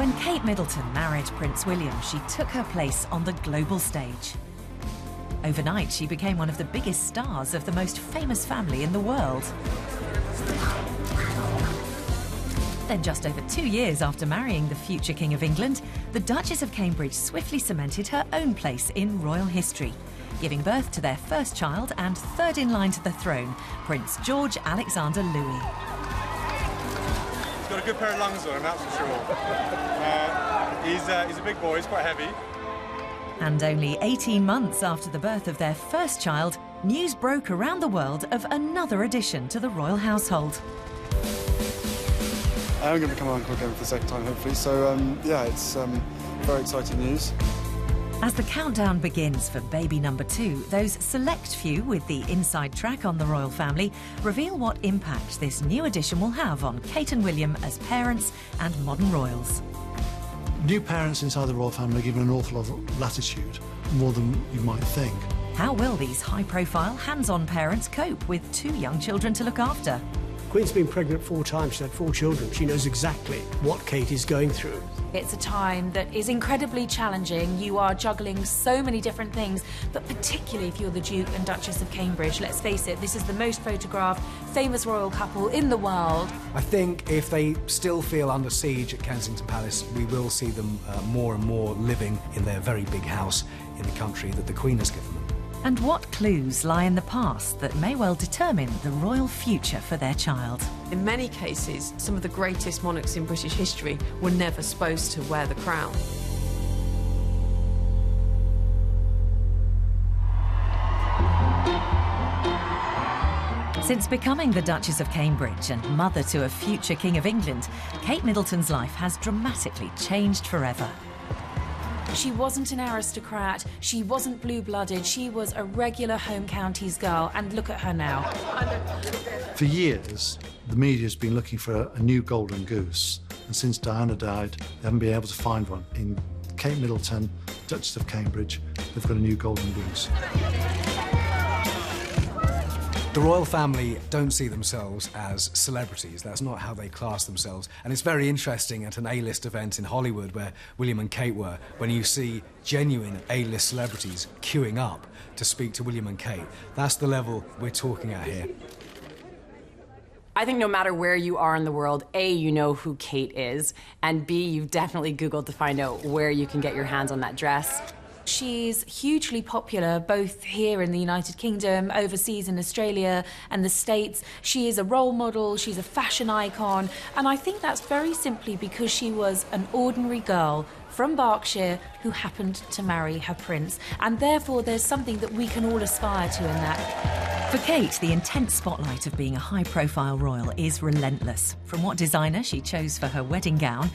When Kate Middleton married Prince William, she took her place on the global stage. Overnight, she became one of the biggest stars of the most famous family in the world. Then just over 2 years after marrying the future King of England, the Duchess of Cambridge swiftly cemented her own place in royal history, giving birth to their first child and third in line to the throne, Prince George Alexander Louis. He's got a good pair of lungs on him, that's for sure. He's a big boy, he's quite heavy. And only 18 months after the birth of their first child, news broke around the world of another addition to the royal household. I'm going to become uncle again for the second time, hopefully. So, yeah, it's very exciting news. As the countdown begins for baby number 2, those select few with the inside track on the royal family reveal what impact this new addition will have on Kate and William as parents and modern royals. New parents inside the royal family are given an awful lot of latitude, more than you might think. How will these high-profile, hands-on parents cope with 2 young children to look after? Queen's been pregnant 4 times, she's had 4 children. She knows exactly what Kate is going through. It's a time that is incredibly challenging. You are juggling so many different things, but particularly if you're the Duke and Duchess of Cambridge. Let's face it, this is the most photographed, famous royal couple in the world. I think if they still feel under siege at Kensington Palace, we will see them more and more living in their very big house in the country that the Queen has given them. And what clues lie in the past that may well determine the royal future for their child? In many cases, some of the greatest monarchs in British history were never supposed to wear the crown. Since becoming the Duchess of Cambridge and mother to a future King of England, Kate Middleton's life has dramatically changed forever. She wasn't an aristocrat, she wasn't blue-blooded, she was a regular home counties girl, and look at her now. For years, the media's been looking for a new golden goose, and since Diana died, they haven't been able to find one. In Kate Middleton, Duchess of Cambridge, they've got a new golden goose. The royal family don't see themselves as celebrities. That's not how they class themselves. And it's very interesting at an A-list event in Hollywood where William and Kate were, when you see genuine A-list celebrities queuing up to speak to William and Kate. That's the level we're talking at here. I think no matter where you are in the world, A, you know who Kate is, and B, you've definitely Googled to find out where you can get your hands on that dress. She's hugely popular, both here in the United Kingdom, overseas in Australia and the States. She is a role model, she's a fashion icon, and I think that's very simply because she was an ordinary girl from Berkshire who happened to marry her prince, and therefore there's something that we can all aspire to in that. For Kate, the intense spotlight of being a high-profile royal is relentless. From what designer she chose for her wedding gown,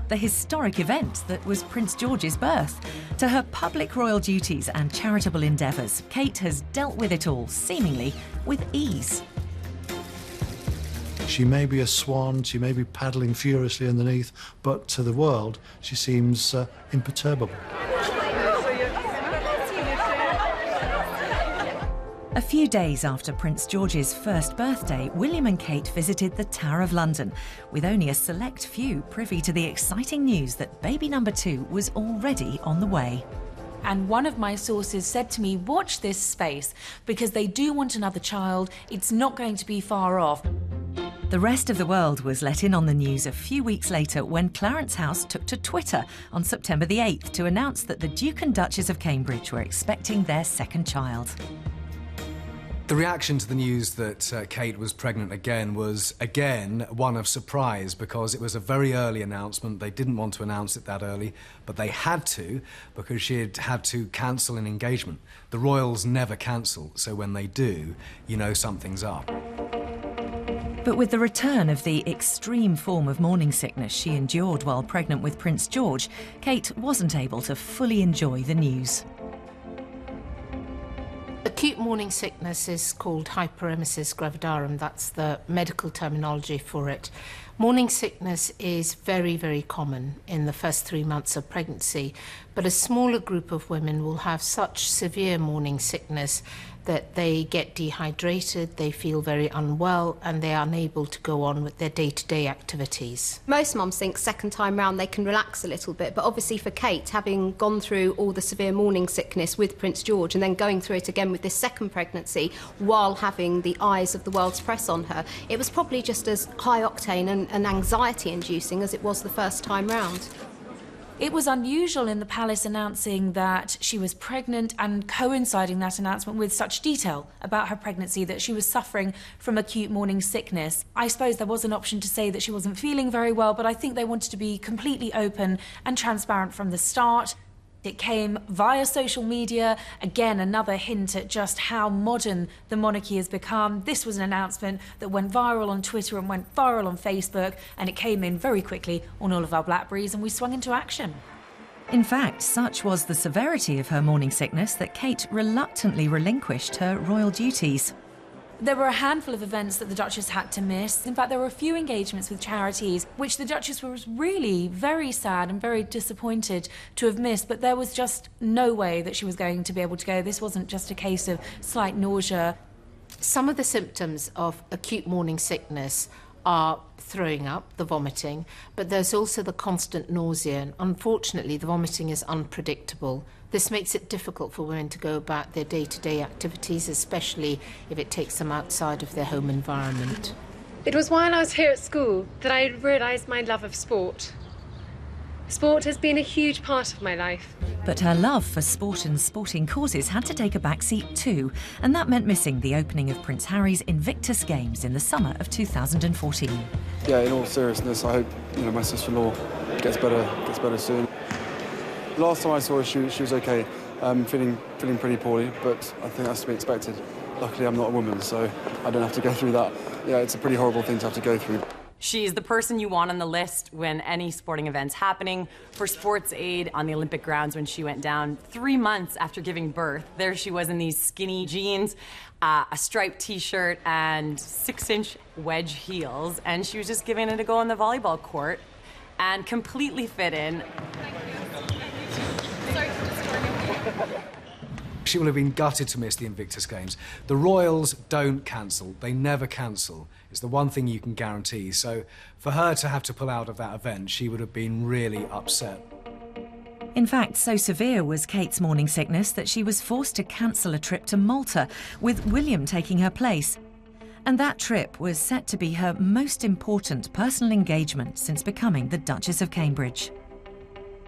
the historic event that was Prince George's birth, to her public royal duties and charitable endeavours, Kate has dealt with it all, seemingly with ease. She may be a swan, she may be paddling furiously underneath, but to the world, she seems imperturbable. A few days after Prince George's first birthday, William and Kate visited the Tower of London, with only a select few privy to the exciting news that baby number 2 was already on the way. And one of my sources said to me, watch this space, because they do want another child. It's not going to be far off. The rest of the world was let in on the news a few weeks later when Clarence House took to Twitter on September the 8th to announce that the Duke and Duchess of Cambridge were expecting their second child. The reaction to the news that Kate was pregnant again was, again, one of surprise, because it was a very early announcement. They didn't want to announce it that early, but they had to, because she had to cancel an engagement. The royals never cancel, so when they do, you know something's up. But with the return of the extreme form of morning sickness she endured while pregnant with Prince George, Kate wasn't able to fully enjoy the news. Acute morning sickness is called hyperemesis gravidarum. That's the medical terminology for it. Morning sickness is very, very common in the first 3 months of pregnancy, but a smaller group of women will have such severe morning sickness that they get dehydrated, they feel very unwell, and they are unable to go on with their day-to-day activities. Most mums think second time round they can relax a little bit, but obviously for Kate, having gone through all the severe morning sickness with Prince George and then going through it again with this second pregnancy while having the eyes of the world's press on her, it was probably just as high octane and anxiety-inducing as it was the first time round. It was unusual in the palace announcing that she was pregnant and coinciding that announcement with such detail about her pregnancy, that she was suffering from acute morning sickness. I suppose there was an option to say that she wasn't feeling very well, but I think they wanted to be completely open and transparent from the start. It came via social media, again another hint at just how modern the monarchy has become. This was an announcement that went viral on Twitter and went viral on Facebook, and it came in very quickly on all of our Blackberries, and we swung into action. In fact, such was the severity of her morning sickness that Kate reluctantly relinquished her royal duties. There were a handful of events that the Duchess had to miss. In fact, there were a few engagements with charities, which the Duchess was really very sad and very disappointed to have missed, but there was just no way that she was going to be able to go. This wasn't just a case of slight nausea. Some of the symptoms of acute morning sickness are throwing up, the vomiting, but there's also the constant nausea, and unfortunately the vomiting is unpredictable. This makes it difficult for women to go about their day-to-day activities, especially if it takes them outside of their home environment. It was while I was here at school that I realised my love of sport. Sport has been a huge part of my life. But her love for sport and sporting causes had to take a backseat too, and that meant missing the opening of Prince Harry's Invictus Games in the summer of 2014. Yeah, in all seriousness, I hope my sister-in-law gets better soon. Last time I saw her, she was okay, feeling pretty poorly, but I think that's to be expected. Luckily, I'm not a woman, so I don't have to go through that. Yeah, it's a pretty horrible thing to have to go through. She's the person you want on the list when any sporting event's happening. For sports aid on the Olympic grounds when she went down 3 months after giving birth, there she was in these skinny jeans, a striped t-shirt and 6-inch wedge heels, and she was just giving it a go on the volleyball court and completely fit in. She will have been gutted to miss the Invictus Games. The royals don't cancel. They never cancel. It's the one thing you can guarantee. So for her to have to pull out of that event, she would have been really upset. In fact, so severe was Kate's morning sickness that she was forced to cancel a trip to Malta, with William taking her place. And that trip was set to be her most important personal engagement since becoming the Duchess of Cambridge.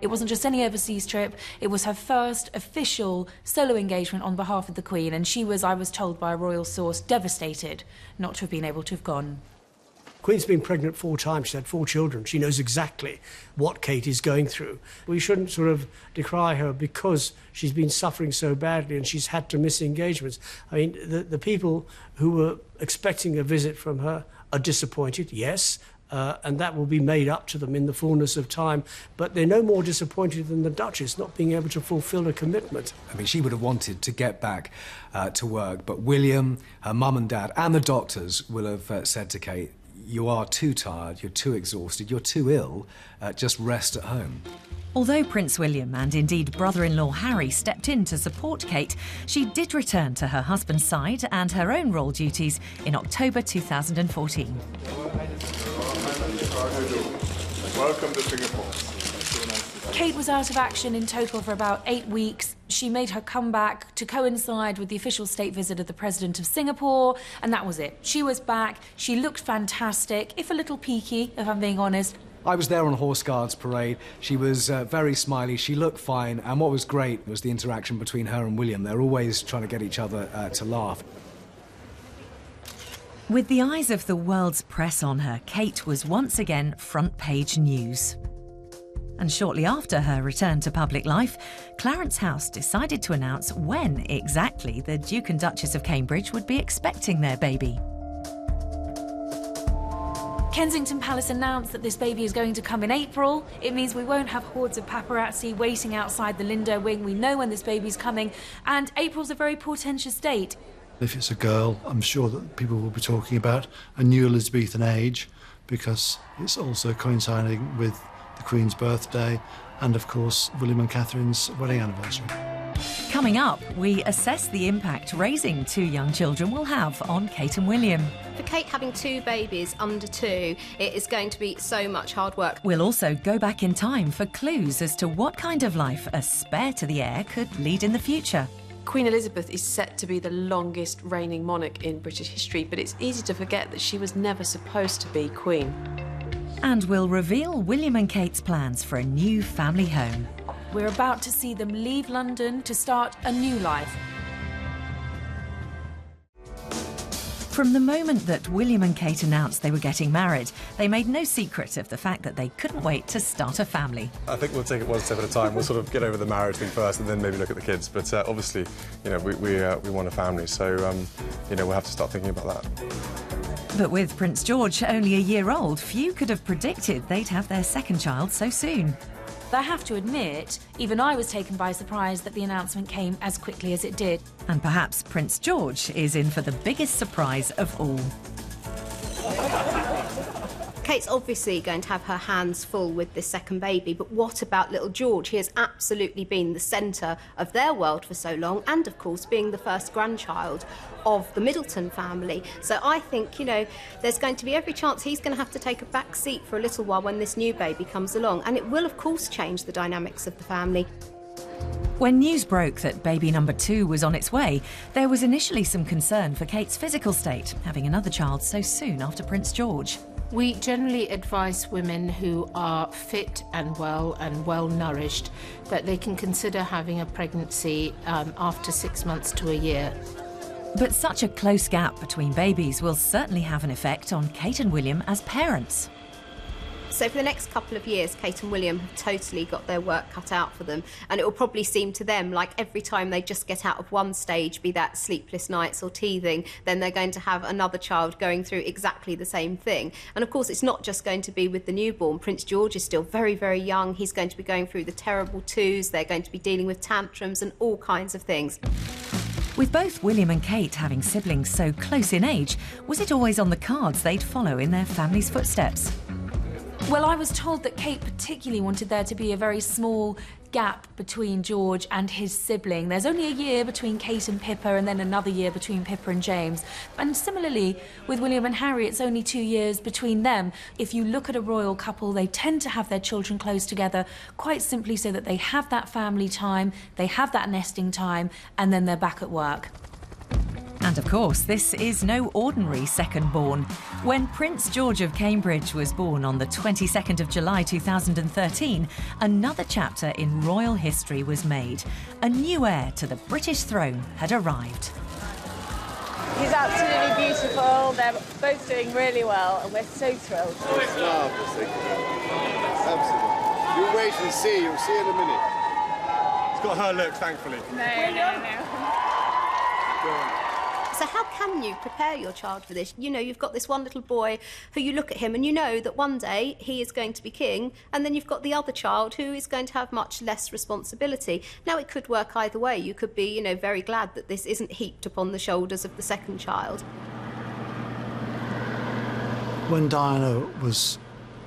It wasn't just any overseas trip, it was her first official solo engagement on behalf of the Queen, and she was, I was told by a royal source, devastated not to have been able to have gone. Queen's been pregnant 4 times, she's had 4 children. She knows exactly what Kate is going through. We shouldn't sort of decry her because she's been suffering so badly and she's had to miss engagements. I mean, the people who were expecting a visit from her are disappointed, yes, and that will be made up to them in the fullness of time. But they're no more disappointed than the Duchess not being able to fulfil a commitment. I mean, she would have wanted to get back to work, but William, her mum and dad, and the doctors will have said to Kate, you are too tired, you're too exhausted, you're too ill, just rest at home. Although Prince William and indeed brother-in-law Harry stepped in to support Kate, she did return to her husband's side and her own royal duties in October 2014. Welcome to Singapore. Kate was out of action in total for about 8 weeks. She made her comeback to coincide with the official state visit of the President of Singapore, and that was it. She was back, she looked fantastic, if a little peaky, if I'm being honest. I was there on Horse Guards Parade. She was very smiley, she looked fine, and what was great was the interaction between her and William. They're always trying to get each other to laugh. With the eyes of the world's press on her, Kate was once again front-page news. And shortly after her return to public life, Clarence House decided to announce when exactly the Duke and Duchess of Cambridge would be expecting their baby. Kensington Palace announced that this baby is going to come in April. It means we won't have hordes of paparazzi waiting outside the Lindo wing. We know when this baby's coming, and April's a very portentous date. If it's a girl, I'm sure that people will be talking about a new Elizabethan age, because it's also coinciding with the Queen's birthday and, of course, William and Catherine's wedding anniversary. Coming up, we assess the impact raising 2 young children will have on Kate and William. For Kate having 2 babies under 2, it is going to be so much hard work. We'll also go back in time for clues as to what kind of life a spare to the heir could lead in the future. Queen Elizabeth is set to be the longest reigning monarch in British history, but it's easy to forget that she was never supposed to be queen. And we'll reveal William and Kate's plans for a new family home. We're about to see them leave London to start a new life. From the moment that William and Kate announced they were getting married, they made no secret of the fact that they couldn't wait to start a family. I think we'll take it one step at a time. We'll sort of get over the marriage thing first and then maybe look at the kids. But obviously, you know, we want a family, so, you know, we'll have to start thinking about that. But with Prince George only a year old, few could have predicted they'd have their second child so soon. I have to admit, even I was taken by surprise that the announcement came as quickly as it did. And perhaps Prince George is in for the biggest surprise of all. Kate's obviously going to have her hands full with this second baby, but what about little George? He has absolutely been the centre of their world for so long, and of course being the first grandchild of the Middleton family. So I think, you know, there's going to be every chance he's going to have to take a back seat for a little while when this new baby comes along, and it will of course change the dynamics of the family. When news broke that baby number 2 was on its way, there was initially some concern for Kate's physical state, having another child so soon after Prince George. We generally advise women who are fit and well nourished that they can consider having a pregnancy after 6 months to a year. But such a close gap between babies will certainly have an effect on Kate and William as parents. So for the next couple of years, Kate and William have totally got their work cut out for them, and it will probably seem to them like every time they just get out of one stage, be that sleepless nights or teething, then they're going to have another child going through exactly the same thing. And of course, it's not just going to be with the newborn. Prince George is still very, very young. He's going to be going through the terrible twos. They're going to be dealing with tantrums and all kinds of things. With both William and Kate having siblings so close in age, was it always on the cards they'd follow in their family's footsteps? Well, I was told that Kate particularly wanted there to be a very small gap between George and his sibling. There's only a year between Kate and Pippa, and then another year between Pippa and James. And similarly, with William and Harry, it's only 2 years between them. If you look at a royal couple, they tend to have their children close together, quite simply so that they have that family time, they have that nesting time, and then they're back at work. And of course, this is no ordinary second-born. When Prince George of Cambridge was born on the 22nd of July 2013, another chapter in royal history was made. A new heir to the British throne had arrived. He's absolutely beautiful. They're both doing really well, and we're so thrilled. It's marvellous, thank you. Absolutely. You wait and see. You'll see in a minute. It's got her look, thankfully. No. So how can you prepare your child for this? You know, you've got this one little boy who you look at him and you know that one day he is going to be king, and then you've got the other child who is going to have much less responsibility. Now, it could work either way. You could be, you know, very glad that this isn't heaped upon the shoulders of the second child. When Diana was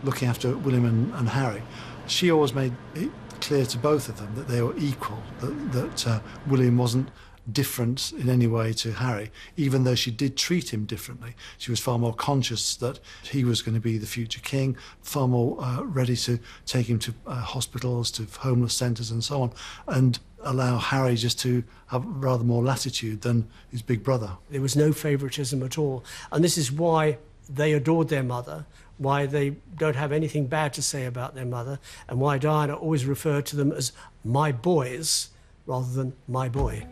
looking after William and Harry, she always made it clear to both of them that they were equal, that William wasn't different in any way to Harry, even though she did treat him differently. She was far more conscious that he was going to be the future king, far more ready to take him to hospitals, to homeless centres and so on, and allow Harry just to have rather more latitude than his big brother. There was no favouritism at all, and this is why they adored their mother, why they don't have anything bad to say about their mother, and why Diana always referred to them as my boys rather than my boy.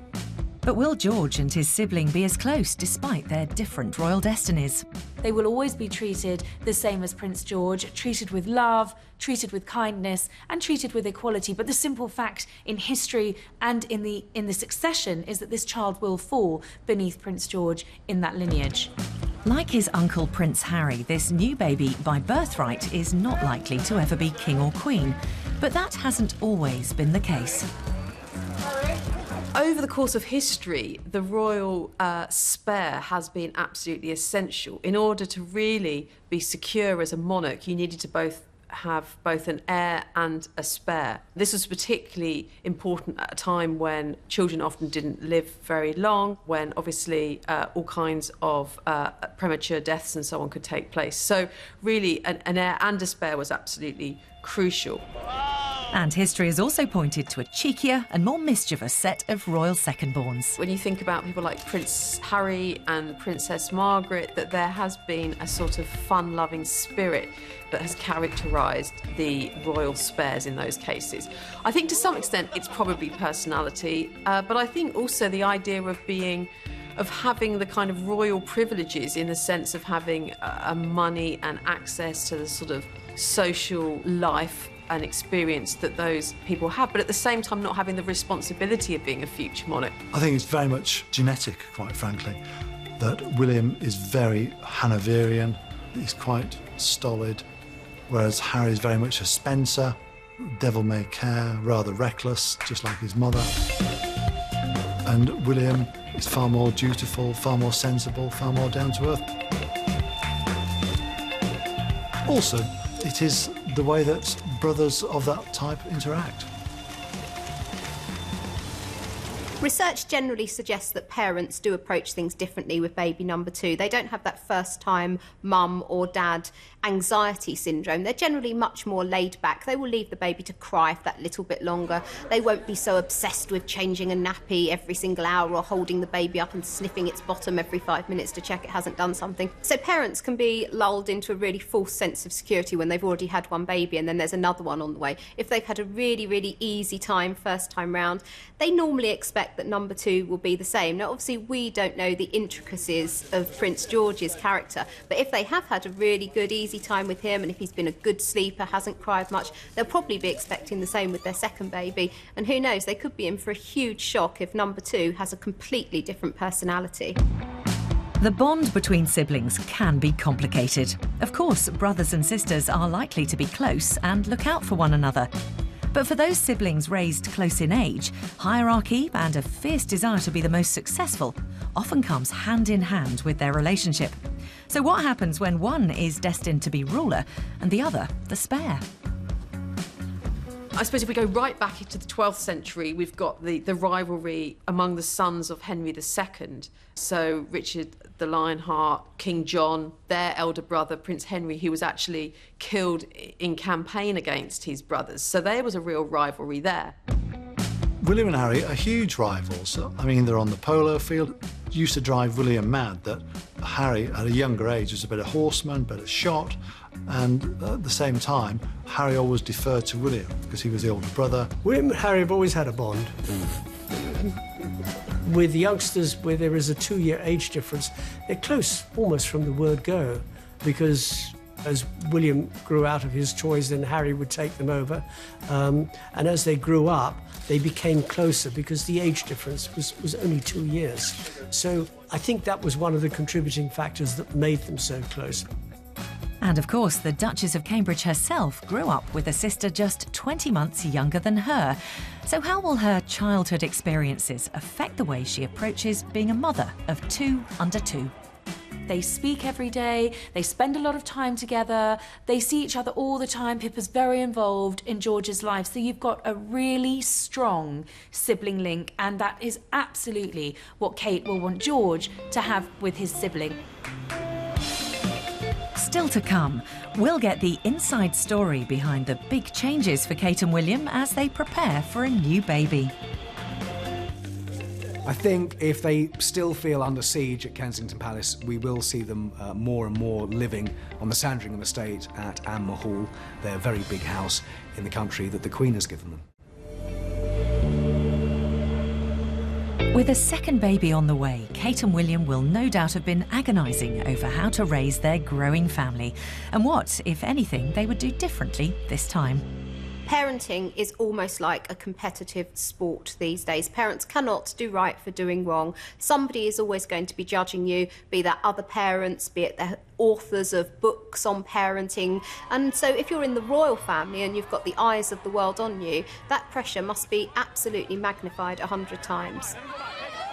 But will George and his sibling be as close despite their different royal destinies? They will always be treated the same as Prince George, treated with love, treated with kindness, and treated with equality. But the simple fact in history and in the succession is that this child will fall beneath Prince George in that lineage. Like his uncle Prince Harry, this new baby by birthright is not likely to ever be king or queen. But that hasn't always been the case. Over the course of history, the royal spare has been absolutely essential. In order to really be secure as a monarch, you needed to both have both an heir and a spare. This was particularly important at a time when children often didn't live very long, when obviously all kinds of premature deaths and so on could take place. So really an heir and a spare was absolutely crucial. And history has also pointed to a cheekier and more mischievous set of royal second-borns. When you think about people like Prince Harry and Princess Margaret, that there has been a sort of fun-loving spirit that has characterised the royal spares in those cases. I think to some extent it's probably personality, but I think also the idea of having the kind of royal privileges in the sense of having money and access to the sort of social life and experience that those people have, but at the same time not having the responsibility of being a future monarch. I think it's very much genetic, quite frankly, that William is very Hanoverian, he's quite stolid, whereas Harry is very much a Spencer, devil-may-care, rather reckless, just like his mother. And William is far more dutiful, far more sensible, far more down-to-earth. Also, it is the way that brothers of that type interact. Research generally suggests that parents do approach things differently with baby number 2. They don't have that first-time mum or dad anxiety syndrome. They're generally much more laid back. They will leave the baby to cry for that little bit longer. They won't be so obsessed with changing a nappy every single hour or holding the baby up and sniffing its bottom every 5 minutes to check it hasn't done something. So parents can be lulled into a really false sense of security when they've already had one baby and then there's another one on the way. If they've had a really, really easy time first time round, they normally expect that number 2 will be the same. Now, obviously, we don't know the intricacies of Prince George's character, but if they have had a really good, easy time with him, and if he's been a good sleeper, hasn't cried much, they'll probably be expecting the same with their second baby. And who knows, they could be in for a huge shock if number 2 has a completely different personality. The bond between siblings can be complicated. Of course, brothers and sisters are likely to be close and look out for one another. But for those siblings raised close in age, hierarchy and a fierce desire to be the most successful often comes hand in hand with their relationship. So what happens when one is destined to be ruler and the other the spare? I suppose if we go right back into the 12th century, we've got the rivalry among the sons of Henry II. So Richard the Lionheart, King John, their elder brother, Prince Henry, who was actually killed in campaign against his brothers. So there was a real rivalry there. William and Harry are huge rivals. I mean, they're on the polo field. It used to drive William mad that Harry, at a younger age, was a better horseman, better shot, and at the same time, Harry always deferred to William because he was the older brother. William and Harry have always had a bond. With youngsters, where there is a 2-year age difference, they're close almost from the word go, because as William grew out of his toys, then Harry would take them over. And as they grew up, they became closer because the age difference was only 2 years. So I think that was one of the contributing factors that made them so close. And of course, the Duchess of Cambridge herself grew up with a sister just 20 months younger than her. So how will her childhood experiences affect the way she approaches being a mother of 2 under 2? They speak every day, they spend a lot of time together, they see each other all the time. Pippa's very involved in George's life, so you've got a really strong sibling link, and that is absolutely what Kate will want George to have with his sibling. Still to come, we'll get the inside story behind the big changes for Kate and William as they prepare for a new baby. I think if they still feel under siege at Kensington Palace, we will see them more and more living on the Sandringham estate at Anmer Hall, their very big house in the country that the Queen has given them. With a second baby on the way, Kate and William will no doubt have been agonising over how to raise their growing family and what, if anything, they would do differently this time. Parenting is almost like a competitive sport these days. Parents cannot do right for doing wrong. Somebody is always going to be judging you, be that other parents, be it the authors of books on parenting. And so if you're in the royal family and you've got the eyes of the world on you, that pressure must be absolutely magnified 100 times.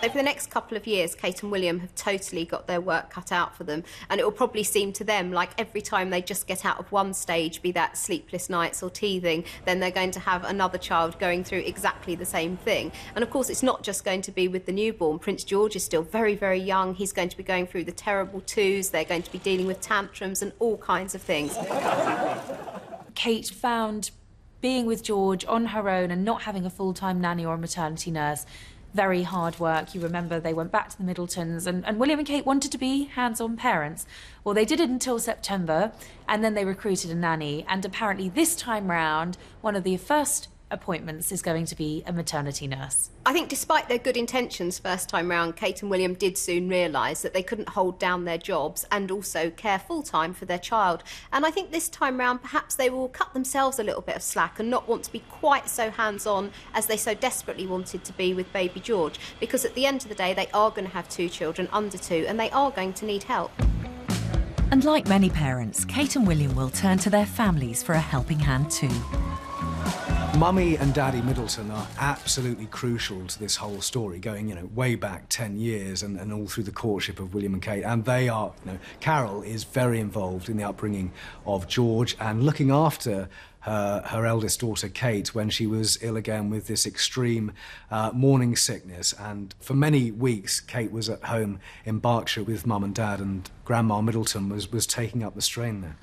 So for the next couple of years, Kate and William have totally got their work cut out for them, and it will probably seem to them like every time they just get out of one stage, be that sleepless nights or teething, then they're going to have another child going through exactly the same thing. And of course, it's not just going to be with the newborn. Prince George is still very, very young. He's going to be going through the terrible twos. They're going to be dealing with tantrums and all kinds of things. Kate found being with George on her own and not having a full-time nanny or a maternity nurse very hard work. You remember they went back to the Middletons, and William and Kate wanted to be hands-on parents. Well, they did it until September, and then they recruited a nanny, and apparently this time round, one of the first appointments is going to be a maternity nurse. I think despite their good intentions first time round, Kate and William did soon realise that they couldn't hold down their jobs and also care full-time for their child. And I think this time round perhaps they will cut themselves a little bit of slack and not want to be quite so hands-on as they so desperately wanted to be with baby George, because at the end of the day they are going to have 2 children under 2 and they are going to need help. And like many parents, Kate and William will turn to their families for a helping hand too. Mummy and Daddy Middleton are absolutely crucial to this whole story, going, way back 10 years and all through the courtship of William and Kate. And they are, Carol is very involved in the upbringing of George and looking after her eldest daughter, Kate, when she was ill again with this extreme morning sickness. And for many weeks, Kate was at home in Berkshire with Mum and Dad, and Grandma Middleton was taking up the strain there.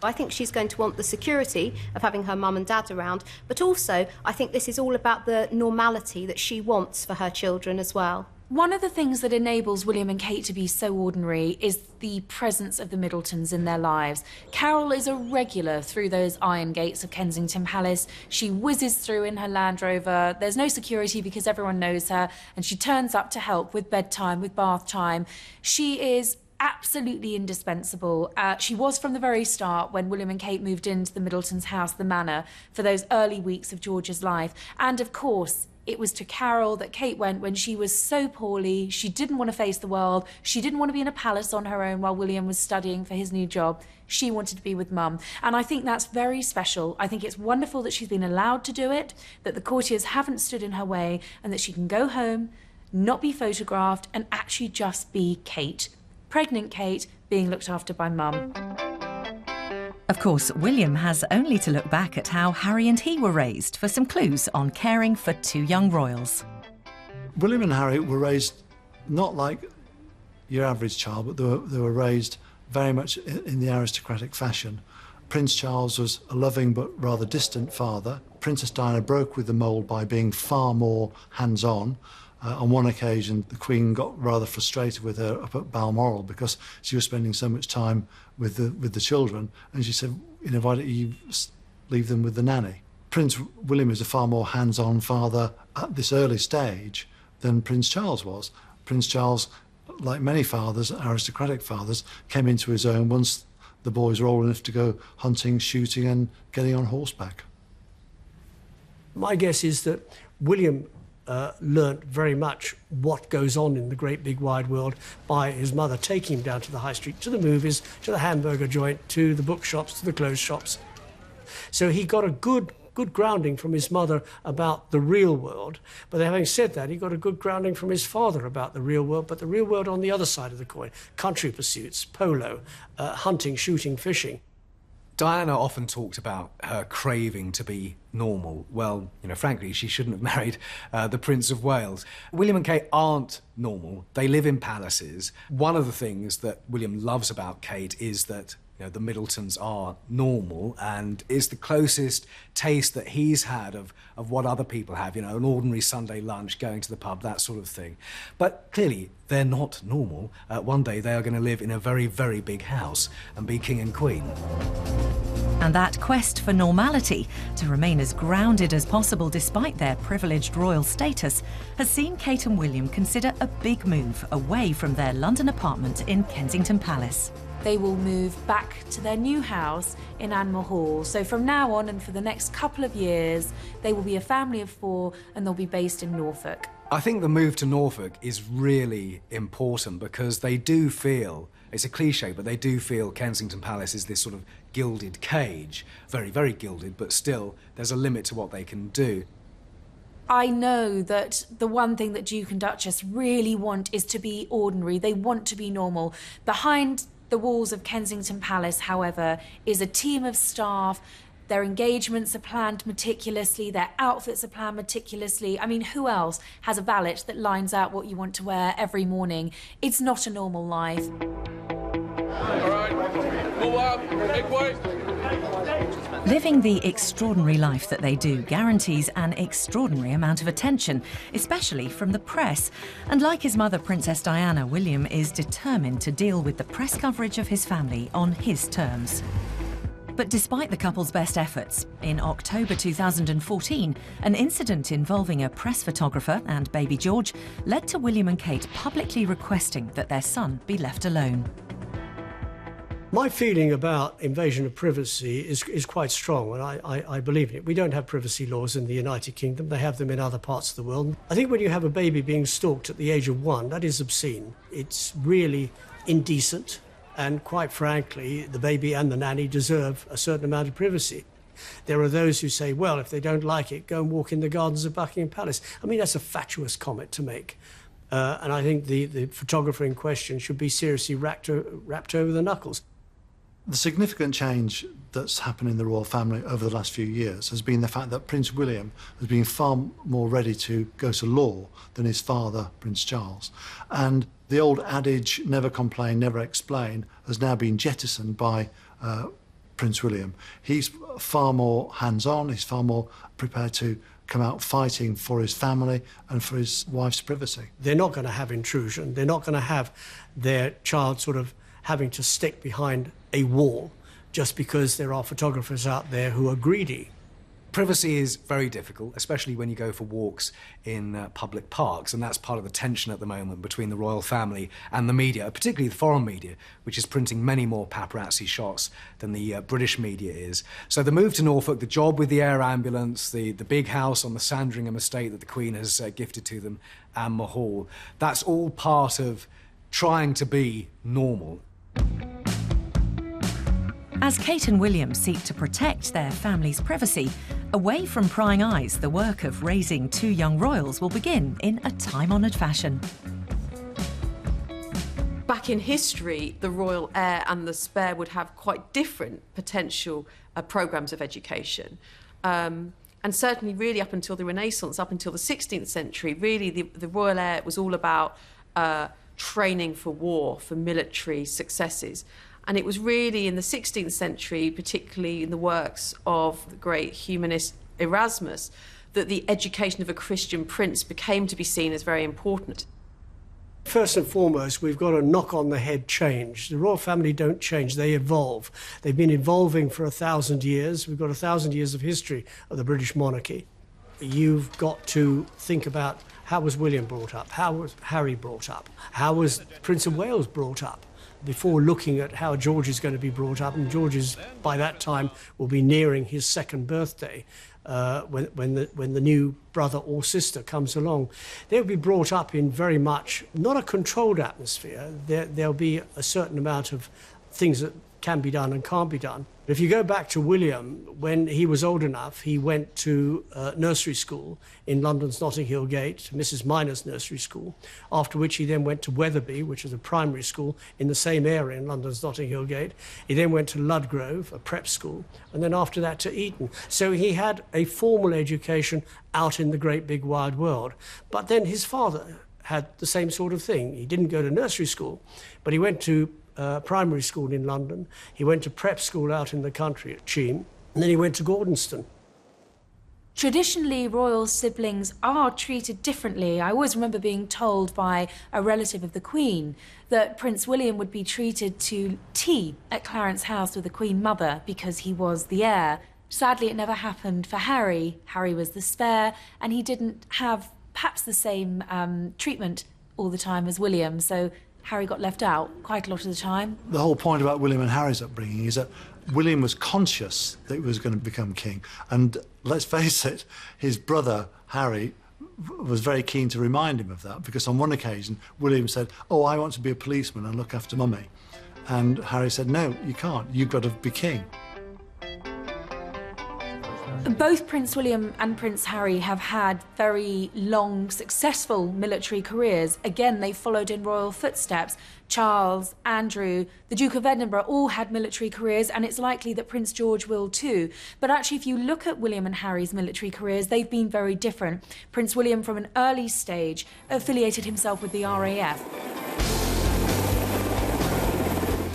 I think she's going to want the security of having her mum and dad around, but also I think this is all about the normality that she wants for her children as well. One of the things that enables William and Kate to be so ordinary is the presence of the Middletons in their lives. Carol is a regular through those iron gates of Kensington Palace. She whizzes through in her Land Rover. There's no security because everyone knows her, and she turns up to help with bedtime, with bath time. She is absolutely indispensable. She was from the very start when William and Kate moved into the Middletons' house, the Manor, for those early weeks of George's life. And of course, it was to Carol that Kate went when she was so poorly. She didn't want to face the world. She didn't want to be in a palace on her own while William was studying for his new job. She wanted to be with Mum. And I think that's very special. I think it's wonderful that she's been allowed to do it, that the courtiers haven't stood in her way, and that she can go home, not be photographed, and actually just be Kate. Pregnant Kate being looked after by Mum. Of course, William has only to look back at how Harry and he were raised for some clues on caring for 2 young royals. William and Harry were raised not like your average child, but they were raised very much in the aristocratic fashion. Prince Charles was a loving but rather distant father. Princess Diana broke with the mould by being far more hands-on. On one occasion, the Queen got rather frustrated with her up at Balmoral because she was spending so much time with the children, and she said, why don't you leave them with the nanny? Prince William is a far more hands-on father at this early stage than Prince Charles was. Prince Charles, like many fathers, aristocratic fathers, came into his own once the boys were old enough to go hunting, shooting and getting on horseback. My guess is that William learnt very much what goes on in the great big wide world by his mother taking him down to the high street, to the movies, to the hamburger joint, to the bookshops, to the clothes shops. So he got a good grounding from his mother about the real world. But having said that, he got a good grounding from his father about the real world, but the real world on the other side of the coin. Country pursuits, polo, hunting, shooting, fishing. Diana often talked about her craving to be normal. Well, frankly, she shouldn't have married the Prince of Wales. William and Kate aren't normal. They live in palaces. One of the things that William loves about Kate is that the Middletons are normal, and is the closest taste that he's had of what other people have, an ordinary Sunday lunch, going to the pub, that sort of thing. But clearly, they're not normal. One day they are going to live in a very, very big house and be king and queen. And that quest for normality, to remain as grounded as possible despite their privileged royal status, has seen Kate and William consider a big move away from their London apartment in Kensington Palace. They will move back to their new house in Anmore Hall. So from now on and for the next couple of years, they will be a family of 4 and they'll be based in Norfolk. I think the move to Norfolk is really important because they do feel, it's a cliche, but they do feel Kensington Palace is this sort of gilded cage. Very, very gilded, but still, there's a limit to what they can do. I know that the one thing that Duke and Duchess really want is to be ordinary. They want to be normal. Behind the walls of Kensington Palace, however, is a team of staff. Their engagements are planned meticulously, their outfits are planned meticulously. I mean, who else has a valet that lines out what you want to wear every morning? It's not a normal life. All right, move up, make way. Living the extraordinary life that they do guarantees an extraordinary amount of attention, especially from the press. And like his mother, Princess Diana, William is determined to deal with the press coverage of his family on his terms. But despite the couple's best efforts, in October 2014, an incident involving a press photographer and baby George led to William and Kate publicly requesting that their son be left alone. My feeling about invasion of privacy is quite strong, and I believe in it. We don't have privacy laws in the United Kingdom. They have them in other parts of the world. I think when you have a baby being stalked at the age of 1, that is obscene. It's really indecent. And quite frankly, the baby and the nanny deserve a certain amount of privacy. There are those who say, well, if they don't like it, go and walk in the gardens of Buckingham Palace. I mean, that's a fatuous comment to make. And I think the photographer in question should be seriously wrapped over the knuckles. The significant change that's happened in the royal family over the last few years has been the fact that Prince William has been far more ready to go to law than his father, Prince Charles. And the old adage, never complain, never explain, has now been jettisoned by Prince William. He's far more hands-on, he's far more prepared to come out fighting for his family and for his wife's privacy. They're not going to have intrusion. They're not going to have their child sort of having to stick behind a wall just because there are photographers out there who are greedy. Privacy is very difficult, especially when you go for walks in public parks, and that's part of the tension at the moment between the royal family and the media, particularly the foreign media, which is printing many more paparazzi shots than the British media is. So the move to Norfolk, the job with the Heir ambulance, the big house on the Sandringham estate that the Queen has gifted to them, and Mahal, that's all part of trying to be normal. As Kate and William seek to protect their family's privacy, away from prying eyes, the work of raising 2 young royals will begin in a time-honoured fashion. Back in history, the royal heir and the spare would have quite different potential programmes of education. And certainly really up until the Renaissance, up until the 16th century, really the royal heir was all about training for war, for military successes. And it was really in the 16th century, particularly in the works of the great humanist Erasmus, that the education of a Christian prince became to be seen as very important. First and foremost, we've got a knock-on-the-head change. The royal family don't change, they evolve. They've been evolving for 1,000 years. We've got 1,000 years of history of the British monarchy. You've got to think about how was William brought up, how was Harry brought up, how was Prince of Wales brought up, before looking at how George is going to be brought up. And George is, by that time, will be nearing his 2nd birthday when the new brother or sister comes along. They'll be brought up in very much, not a controlled atmosphere. There'll be a certain amount of things that can be done and can't be done. If you go back to William, when he was old enough, he went to nursery school in London's Notting Hill Gate, Mrs. Minor's nursery school, after which he then went to Wetherby, which is a primary school in the same area in London's Notting Hill Gate. He then went to Ludgrove, a prep school, and then after that to Eton. So he had a formal education out in the great big wide world. But then his father had the same sort of thing. He didn't go to nursery school, but he went to primary school in London. He went to prep school out in the country at Cheam, and then he went to Gordonston. Traditionally, royal siblings are treated differently. I always remember being told by a relative of the Queen that Prince William would be treated to tea at Clarence House with the Queen Mother because he was the heir. Sadly, it never happened for Harry. Harry was the spare, and he didn't have perhaps the same treatment all the time as William, so Harry got left out quite a lot of the time. The whole point about William and Harry's upbringing is that William was conscious that he was going to become king. And let's face it, his brother, Harry, was very keen to remind him of that, because on one occasion, William said, "Oh, I want to be a policeman and look after Mummy." And Harry said, "No, you can't. You've got to be king." Both Prince William and Prince Harry have had very long, successful military careers. Again, they followed in royal footsteps. Charles, Andrew, the Duke of Edinburgh all had military careers, and it's likely that Prince George will too. But actually, if you look at William and Harry's military careers, they've been very different. Prince William, from an early stage, affiliated himself with the RAF.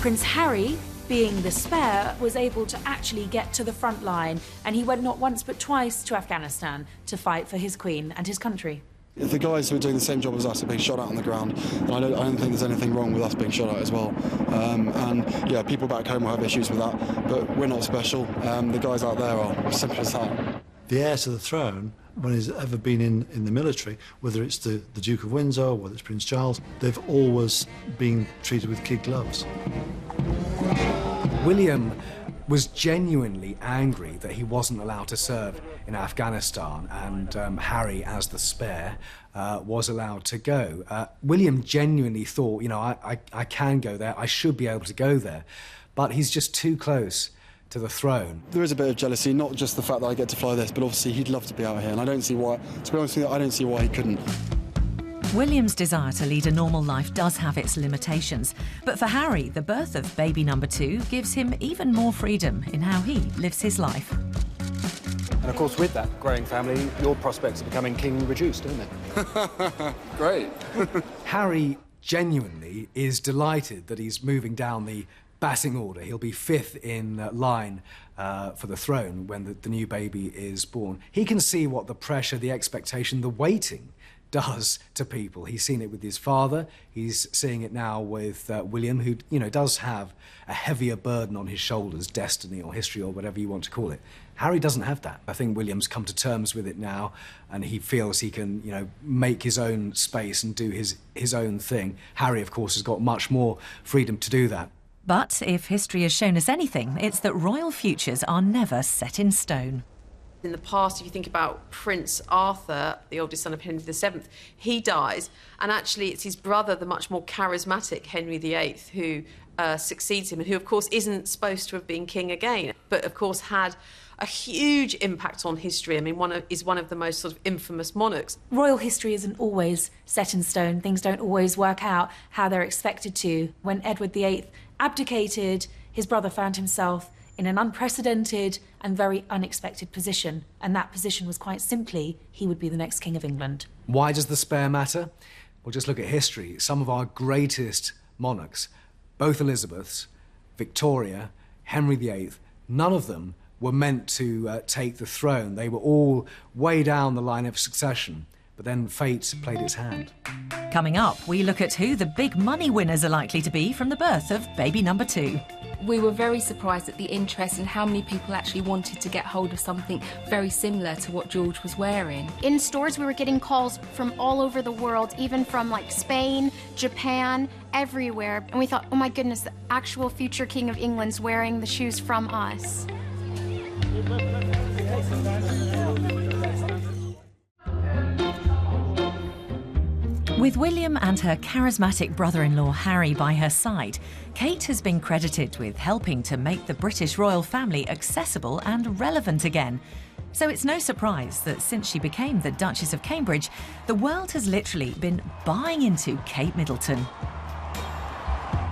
Prince Harry, being the spare, was able to actually get to the front line, and he went not once but twice to Afghanistan to fight for his queen and his country. If the guys who are doing the same job as us are being shot at on the ground, then I don't think there's anything wrong with us being shot at as well. And yeah, people back home will have issues with that, but we're not special. The guys out there are, simple as that. The heir to the throne, when he's ever been in the military, whether it's the Duke of Windsor or whether it's Prince Charles, they've always been treated with kid gloves. William was genuinely angry that he wasn't allowed to serve in Afghanistan, and Harry, as the spare, was allowed to go. William genuinely thought, you know, I can go there, I should be able to go there, but he's just too close to the throne. There is a bit of jealousy, not just the fact that I get to fly this, but obviously he'd love to be out here, and I don't see why, to be honest with you, I don't see why he couldn't. William's desire to lead a normal life does have its limitations, but for Harry, the birth of baby number 2 gives him even more freedom in how he lives his life. And of course, with that growing family, your prospects of becoming king reduced, don't they? Great. Harry genuinely is delighted that he's moving down the batting order. He'll be 5th in line for the throne when the new baby is born. He can see what the pressure, the expectation, the waiting does to people. He's seen it with his father. He's seeing it now with William, who, you know, does have a heavier burden on his shoulders, destiny or history or whatever you want to call it. Harry doesn't have that. I think William's come to terms with it now, and he feels he can, you know, make his own space and do his own thing. Harry, of course, has got much more freedom to do that. But if history has shown us anything, it's that royal futures are never set in stone. In the past, if you think about Prince Arthur, the oldest son of Henry VII, he dies, and actually it's his brother, the much more charismatic Henry VIII, who succeeds him, and who, of course, isn't supposed to have been king again, but, of course, had a huge impact on history. I mean, is one of the most sort of infamous monarchs. Royal history isn't always set in stone. Things don't always work out how they're expected to. When Edward VIII abdicated, his brother found himself in an unprecedented and very unexpected position, and that position was quite simply he would be the next King of England. Why does the spare matter? Well, just look at history. Some of our greatest monarchs, both Elizabeths, Victoria, Henry VIII, none of them were meant to take the throne. They were all way down the line of succession, but then fate played its hand. Coming up, we look at who the big money winners are likely to be from the birth of baby number 2. We were very surprised at the interest and how many people actually wanted to get hold of something very similar to what George was wearing. In stores, we were getting calls from all over the world, even from like Spain, Japan, everywhere. And we thought, oh my goodness, the actual future King of England's wearing the shoes from us. With William and her charismatic brother-in-law Harry by her side, Kate has been credited with helping to make the British royal family accessible and relevant again. So it's no surprise that since she became the Duchess of Cambridge, the world has literally been buying into Kate Middleton.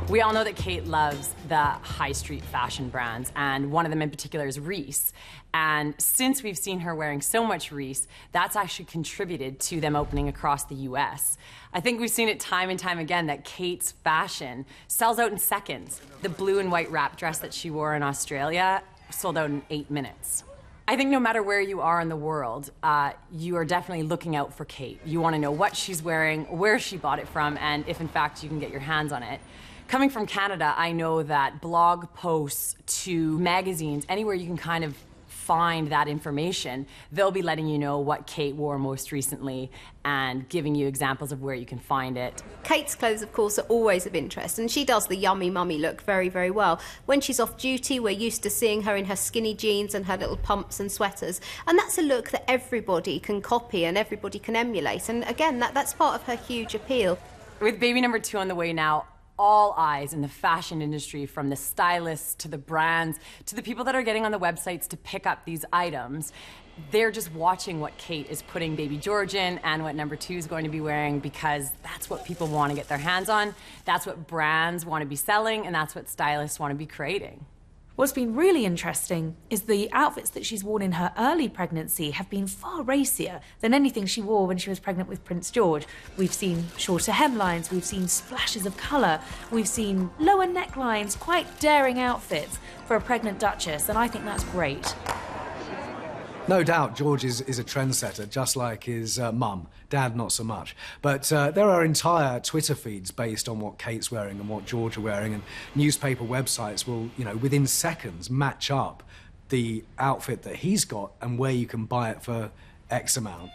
We all know that Kate loves the high street fashion brands, and one of them in particular is Reiss. And since we've seen her wearing so much Reiss, that's actually contributed to them opening across the US. I think we've seen it time and time again that Kate's fashion sells out in seconds. The blue and white wrap dress that she wore in Australia sold out in 8 minutes. I think no matter where you are in the world, you are definitely looking out for Kate. You want to know what she's wearing, where she bought it from, and if in fact you can get your hands on it. Coming from Canada, I know that blog posts to magazines, anywhere you can kind of find that information, they'll be letting you know what Kate wore most recently and giving you examples of where you can find it. Kate's clothes, of course, are always of interest, and she does the yummy mummy look very, very well. When she's off duty, we're used to seeing her in her skinny jeans and her little pumps and sweaters, and that's a look that everybody can copy and everybody can emulate, and again, that's part of her huge appeal. With baby number 2 on the way now, all eyes in the fashion industry, from the stylists to the brands to the people that are getting on the websites to pick up these items. They're just watching what Kate is putting baby George in and what number 2 is going to be wearing, because that's what people want to get their hands on, that's what brands want to be selling, and that's what stylists want to be creating. What's been really interesting is the outfits that she's worn in her early pregnancy have been far racier than anything she wore when she was pregnant with Prince George. We've seen shorter hemlines, we've seen splashes of colour, we've seen lower necklines, quite daring outfits for a pregnant Duchess, and I think that's great. No doubt George is a trendsetter, just like his mum. Dad, not so much. But there are entire Twitter feeds based on what Kate's wearing and what George are wearing, and newspaper websites will, within seconds match up the outfit that he's got and where you can buy it for X amount.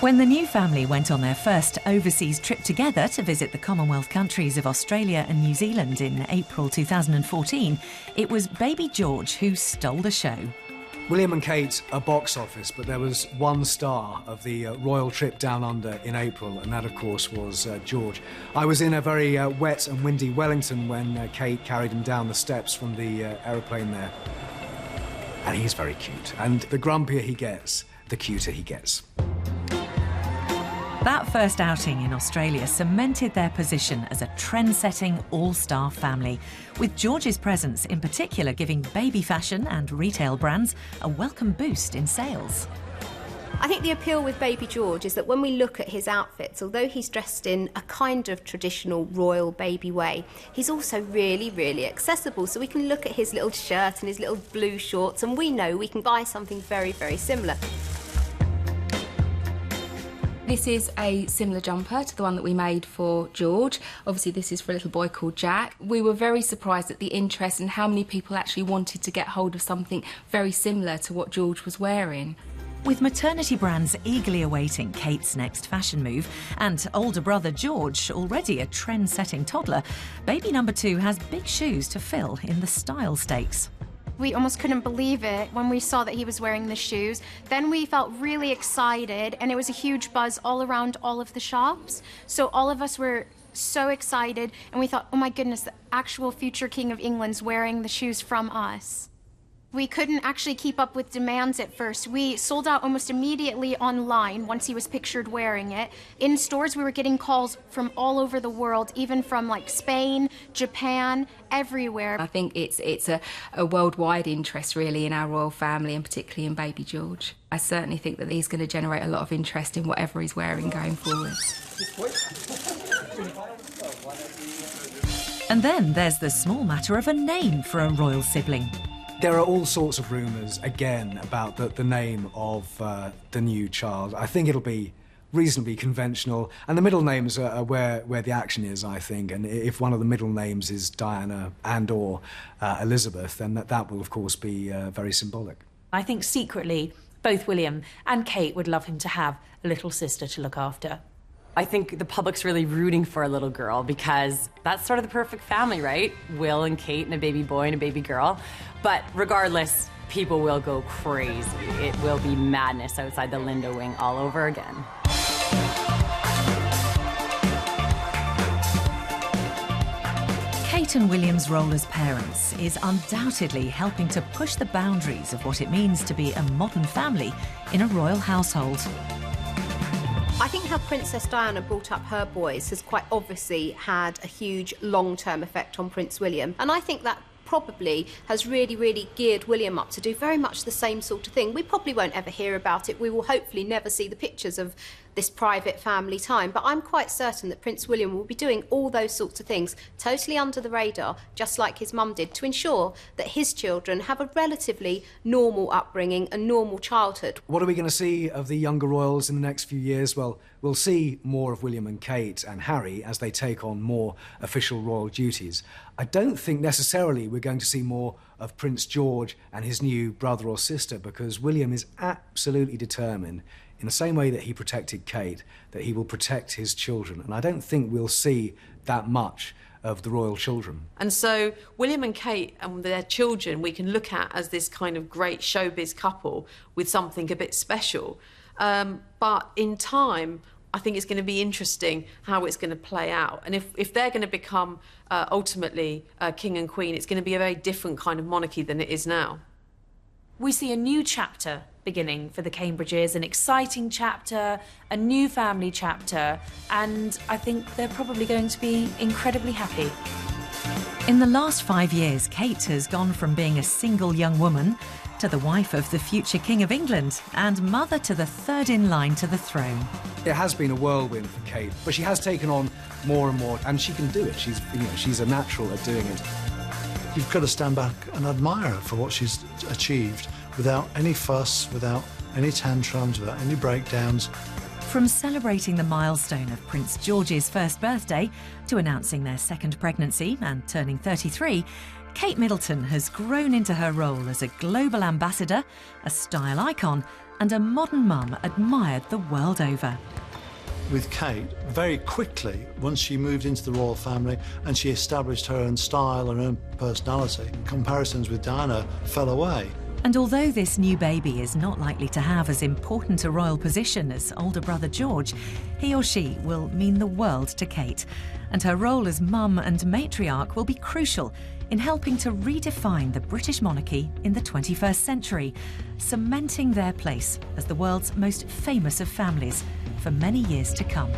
When the new family went on their first overseas trip together to visit the Commonwealth countries of Australia and New Zealand in April 2014, it was baby George who stole the show. William and Kate are box office, but there was one star of the royal trip down under in April, and that, of course, was George. I was in a very wet and windy Wellington when Kate carried him down the steps from the aeroplane there. And he's very cute. And the grumpier he gets, the cuter he gets. That first outing in Australia cemented their position as a trend-setting all-star family, with George's presence in particular giving baby fashion and retail brands a welcome boost in sales. I think the appeal with baby George is that when we look at his outfits, although he's dressed in a kind of traditional royal baby way, he's also really, really accessible. So we can look at his little shirt and his little blue shorts, and we know we can buy something very, very similar. This is a similar jumper to the one that we made for George. Obviously, this is for a little boy called Jack. We were very surprised at the interest and how many people actually wanted to get hold of something very similar to what George was wearing. With maternity brands eagerly awaiting Kate's next fashion move and older brother George already a trend-setting toddler, baby number 2 has big shoes to fill in the style stakes. We almost couldn't believe it when we saw that he was wearing the shoes. Then we felt really excited, and it was a huge buzz all around all of the shops. So all of us were so excited, and we thought, oh my goodness, the actual future King of England's wearing the shoes from us. We couldn't actually keep up with demands at first. We sold out almost immediately online once he was pictured wearing it. In stores, we were getting calls from all over the world, even from like Spain, Japan, everywhere. I think it's a worldwide interest really in our royal family, and particularly in baby George. I certainly think that he's going to generate a lot of interest in whatever he's wearing going forward. And then there's the small matter of a name for a royal sibling. There are all sorts of rumours, again, about the name of the new child. I think it'll be reasonably conventional, and the middle names are where the action is, I think, and if one of the middle names is Diana and or Elizabeth, then that will, of course, be very symbolic. I think secretly, both William and Kate would love him to have a little sister to look after. I think the public's really rooting for a little girl because that's sort of the perfect family, right? Will and Kate and a baby boy and a baby girl. But regardless, people will go crazy. It will be madness outside the Linda wing all over again. Kate and William's role as parents is undoubtedly helping to push the boundaries of what it means to be a modern family in a royal household. I think how Princess Diana brought up her boys has quite obviously had a huge long-term effect on Prince William. And I think that probably has really, really geared William up to do very much the same sort of thing. We probably won't ever hear about it. We will hopefully never see the pictures of this private family time. But I'm quite certain that Prince William will be doing all those sorts of things totally under the radar, just like his mum did, to ensure that his children have a relatively normal upbringing, a normal childhood. What are we going to see of the younger royals in the next few years? Well, we'll see more of William and Kate and Harry as they take on more official royal duties. I don't think necessarily we're going to see more of Prince George and his new brother or sister, because William is absolutely determined, in the same way that he protected Kate, that he will protect his children. And I don't think we'll see that much of the royal children. And so William and Kate and their children we can look at as this kind of great showbiz couple with something a bit special. But in time, I think it's going to be interesting how it's going to play out. And if they're going to become ultimately king and queen, it's going to be a very different kind of monarchy than it is now. We see a new chapter beginning for the Cambridges, an exciting chapter, a new family chapter, and I think they're probably going to be incredibly happy. In the last 5 years, Kate has gone from being a single young woman to the wife of the future King of England and mother to the third in line to the throne. It has been a whirlwind for Kate, but she has taken on more and more, and she can do it. She's a natural at doing it. You've got to stand back and admire her for what she's achieved without any fuss, without any tantrums, without any breakdowns. From celebrating the milestone of Prince George's first birthday to announcing their second pregnancy and turning 33, Kate Middleton has grown into her role as a global ambassador, a style icon, and a modern mum admired the world over. With Kate, very quickly, once she moved into the royal family and she established her own style and her own personality, comparisons with Diana fell away. And although this new baby is not likely to have as important a royal position as older brother George, he or she will mean the world to Kate. And her role as mum and matriarch will be crucial in helping to redefine the British monarchy in the 21st century, cementing their place as the world's most famous of families for many years to come.